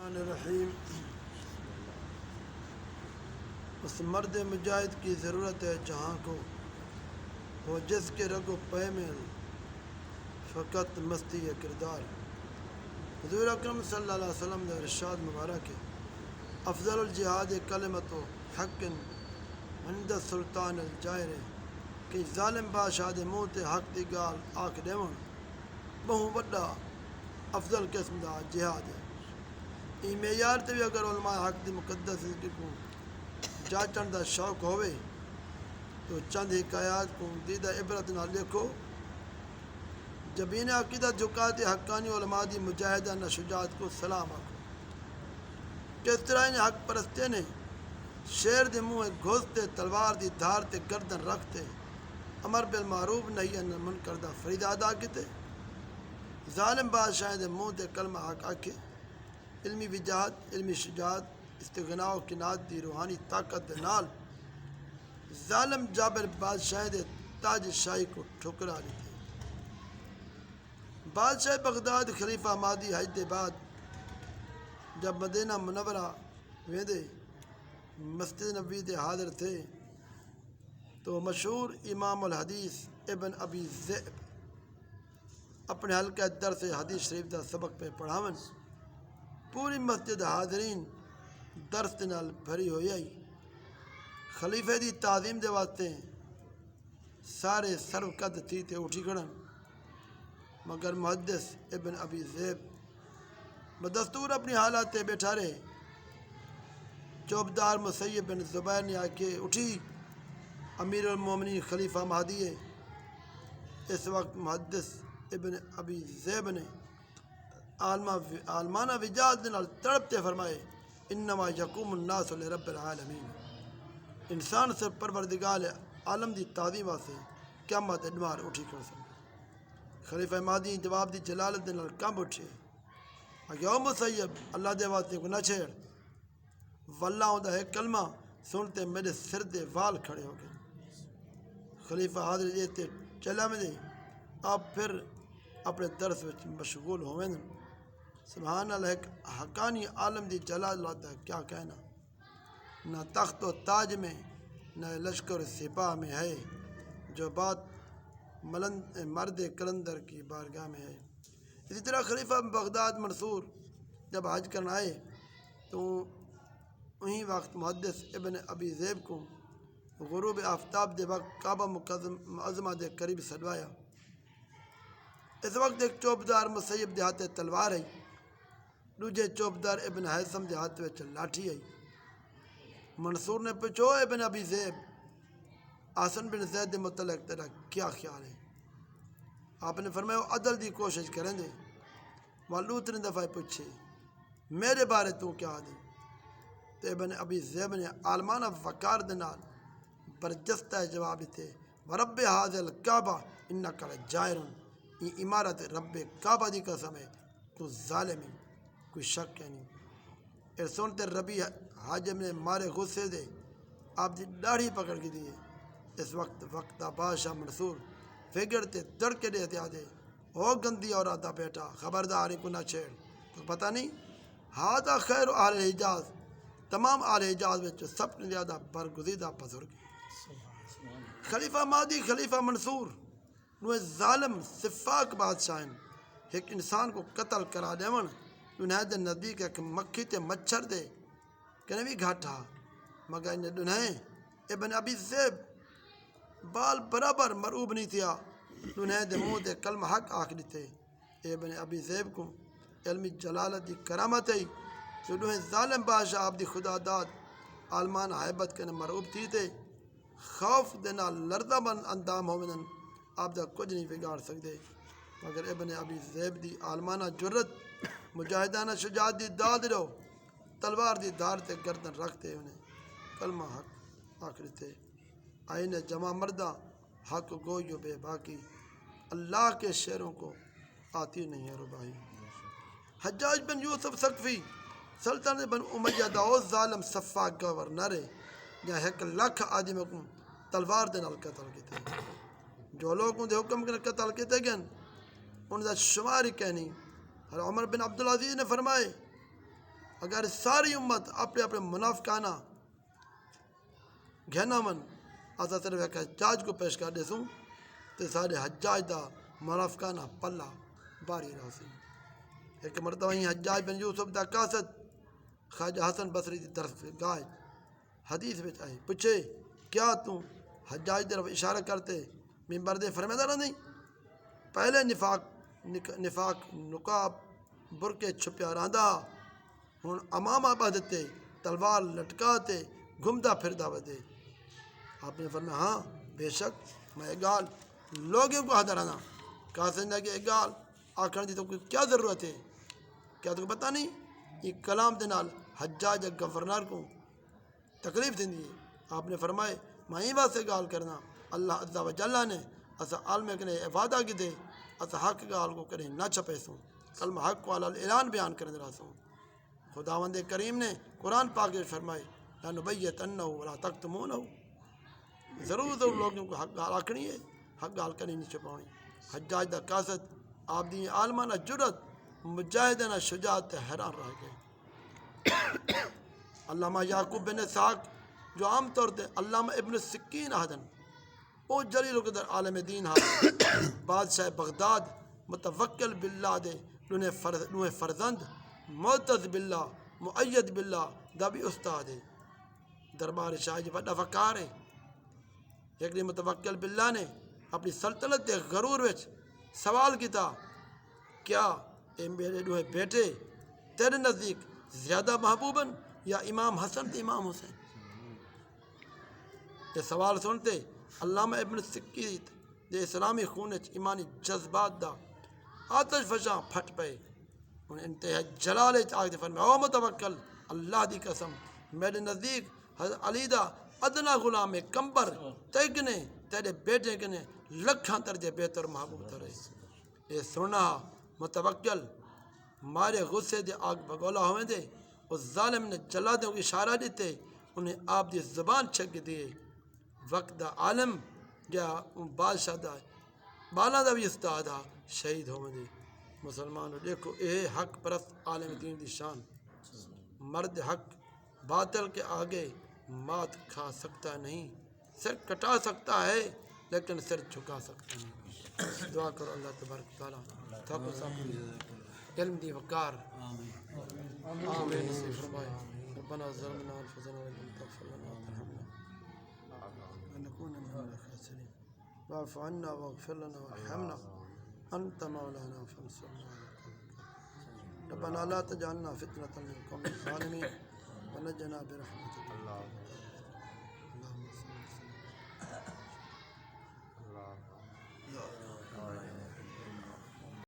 الرحمن الرحیم۔ اس مرد مجاہد کی ضرورت ہے جہاں کو ہو جس کے رگ و پے میں فقط مستی ہے کردار۔ حضور اکرم صلی اللہ علیہ وسلم نے ارشاد مبارک ہے، افضل الجہاد کلمۃ حق عند سلطان الجائر، کہ ظالم بادشاہ دے منہ تے حق دی گال آکھ ڈیون بہوں وڈا افضل قسم دا جہاد ہے۔ ای معیار تے بھی اگر علماء حق دی مقدس ذکر کو جاچن دا شوق ہوئے تو چند حکایات کو دیدہ عبرت نہ لکھو۔ جبین عقیدہ جھکاتے حقانی علماء دی مجاہدہ شجاعت کو سلام آکھو۔ کس طرح انہیں حق پرستے نے شیر دے منہ گھستے تلوار دی دھار تے گردن رکھتے امر بالمعروف نہی عن المنکر دا فریضہ ادا کیتے۔ ظالم بادشاہ دے منہ تے کلمہ حق آکھے، علمی وجاہت، علمی شجاعت، استغناء و کنات دی روحانی طاقت دے نال ظالم جابر بادشاہ دے تاج شاہی کو ٹھکرا لیتے۔ بادشاہ بغداد خلیفہ مہدی حج دے بعد جب مدینہ منورہ ویندے مسجد نبوی دے حاضر تھے تو مشہور امام الحدیث ابن ابی ذئب اپنے حلقہ درس حدیث شریف دا سبق پہ پڑھاون، پوری مسجد حاضرین درس دے نال بھری ہوئی آئی۔ خلیفہ دی تعظیم دے واسطے سارے سرو قد تھی تے اٹھی کھڑن، مگر محدث ابن ابی ذئب بدستور اپنی حالات تے بیٹھا رہے۔ چوبدار مسیب بن زبیر نے آکے اٹھی، امیر المومنین خلیفہ مہدی ہے۔ اس وقت محدث ابن ابی ذئب نے عالمانہ وجاہت نال تڑپتے فرمائے، انما یقوم الناس لرب العالمین، انسان سے پروردگار عالم دی تعظیم واسطے قیامت ادوار اٹھی کر سن۔ خلیفہ مہدی جواب دی جلالت دے نال کمب اٹھے، یوم مسیب اللہ دے واسطے کو نہ چھیڑ، واللہ ہوندا ہے کلمہ سنتے میرے سر دے وال کھڑے ہو گئے۔ خلیفہ حاضر دیتے چلا میں دے، آپ پھر اپنے درس وچ مشغول ہوئے۔ سبحان اللہ، ایک حقانی عالم دی جلالت ہے، کیا کہنا۔ نہ تخت و تاج میں نہ لشکر سپاہ میں ہے، جو بات مرد کلندر کی بارگاہ میں ہے۔ اسی طرح خلیفہ بغداد منصور جب حج کرنا آئے تو وہیں وقت محدث ابن ابی ذئب کو غروب آفتاب دے وقت کعبہ معظمہ دے قریب سجوایا۔ اس وقت ایک چوبدار مسیب دے ہاتھ تلوار آئی، دوجے چوبدار ابن حیثم دے ہاتھ وچ لاٹھی آئی۔ منصور نے پوچھو، ابن ابی ذئب، حسن بن زید دے متعلق تیرا کیا خیال ہے؟ آپ نے فرمایا وہ عدل دی کوشش کریں دے۔ وہ دوسری دفعہ پوچھے، میرے بارے تو کیا دے؟ تو ابن ابی ذئب نے عالمانہ وقار دے نال برجستہ جواب دیتے، ورب ھذا الکعبہ انک لجائر، یہ عمارت رب کعبہ دی قسم ہے تو ظالم ہے، کوئی شک ہے نہیں۔ اے سنتے ربی حاجم نے مارے غصے دے آپ دی داڑھی پکڑ کے دیے۔ اس وقت بادشاہ منصور فگڑتے تڑکے دے دے، او گندی عورت دا بیٹا، خبردار کو نہ چھیڑ، تو پتہ نہیں ہاذا خیر اہل حجاز، تمام اہل حجاز میں سب سے زیادہ برگزیدہ بزرگ۔ خلیفہ مہدی خلیفہ منصور نو ظالم صفاق بادشاہ ایک انسان کو قتل کرا دیون، دنیا دے نزدیک ایک مکھی تے مچھر دے کنے بھی گھاٹا، مگر انہیں دنہیں ابن ابی ذئب بال برابر مرعوب نہیں تھیا، دنیا دے منہ دے کلمہ حق آکھ دیتے۔ ابن ابی ذئب کو علمی جلالت دی کرامت ہے، جو دنہیں ظالم بادشاہ آپ دی خدا داد عالمان حیبت کنے مرعوب تھی تے خوف دے نال لرزہ بن اندام ہومنن آپ دا کچھ نہیں بگاڑ سکتے، مگر ابن ابی ذئب دی عالمانہ جرت مجاہدانہ شجاعت دی داد رو تلوار دی دھار تے گردن رکھتے انہیں کلمہ حق آکھ دیتے۔ آئین جمع مردہ حق گوئی و بے باقی، اللہ کے شعروں کو آتی نہیں ہے ربائی۔ حجاج بن یوسف ثقفی سلطنت بن امیہ دا او ظالم صفاق گورنر ہے جہاں 1,00,000 آدمی کو تلوار دے نال قتل کیتے، جو لوگوں دے حکم کے قتل کیتے گئے ان دا شمار ہی کہنی۔ عمر بن عبدالعزیز نے فرمائے، اگر ساری امت اپنے اپنے منافقانہ گھنا من اصا صرف ایک حجاج کو پیش کر دیسوں تو سارے حجاج دا منافقانہ پلہ باری رہا سی. ایک مرتبہ ہی حجاج بن یوسف دا قاصد خواجہ حسن بصری دی طرف گائے حدیث میں آئے پوچھے کیا تم حجاج طرف اشارہ کرتے ممبر دے فرمیدہ نہیں پہلے نفاق نقاب برکے چھپیا رہندا ہن امامہ بدتے تلوار لٹکاتے گھومتا پھردا ودے. آپ نے فرمایا ہاں بے شک میں اگال لوگوں کو حاضرانا کہا سنجھا کہ اگال آکھن دی تو کوئی کیا ضرورت ہے کیا تو پتہ نہیں یہ کلام دے نال حجاج گورنر کو تکلیف دیندی ہے. آپ نے فرمائے میں ہی واسطے گال کرنا اللہ عز و جل نے اسا عالم کنے وعدہ کی دے اسا حق گال کو کریں نہ چھپے سوں کلمہ حق والا اعلان بیان کرنے رہا سوں. خداوند کریم نے قرآن پاک میں فرمائے لنبیتنہ ولا تکتمونہ ضرور لوگوں کو حق گال آکھنی ہے حق گال کرنی نہیں چھپاؤنی. حجاج دا قاصد آپ دی عالمانہ جرت مجاہدانہ شجاعت حیران رہ گئے. علامہ یعقوب بن اسحاق جو عام طور تے علامہ ابن السکین آہدن او جلیل القدر عالم دین ہا بادشاہ بغداد متوکل باللہ دے نوہ فرزند معتز باللہ مؤید باللہ دا بھی استاد ہے. دربار شاہ جی بڑا فکار ہے. ایک دن متوکل باللہ نے اپنی سلطنت کے غرور وچ سوال کیتا کیا اے میرے دوے بیٹے تیرے نزدیک زیادہ محبوبن یا امام حسن تے امام حسین. یہ سوال سنتے علامہ ابن سکیت دے اسلامی خون وچ ایمانی جذبات دا آتش فشاں پھٹ پئے. انہیں انتہا جلال آگے فرمایا او متوکل اللہ دی قسم میرے نزدیک حضرت علی دا ادنا غلام کمبر تیگنے تیرے بیٹے کنے لکھاں درجے بہتر محبوب ترے. یہ سننا متوکل مارے غصے دے آگ بگولا ہوئے دے اس ظالم نے جلادوں کو اشارہ دیتے انہیں آپ دی زبان چھک دیے. وقت دا عالم یا بادشاہ دا بالا دا بھی استاد آ شہید ہوئے دے. مسلمان دیکھو اے حق پرست عالم دین دی شان. مرد حق باطل کے آگے مات کھا سکتا نہیں سر کٹا سکتا ہے لیکن سر جھکا سکتا نہیں. دعا کرو اللہ تبارک تعالیٰ تھاکو ساکو علم دی وقار آمین نصیب فرمائے. ربنا ظلمنا انفسنا وان لم تغفر لنا وترحمنا لنكون من الخاسرين واعف عنا واغفر لنا وارحمنا انت مولانا فانصرنا على القوم الكافرين. ربنا لا تجعلنا فتنة للقوم الظالمين ونجنا برحمتك.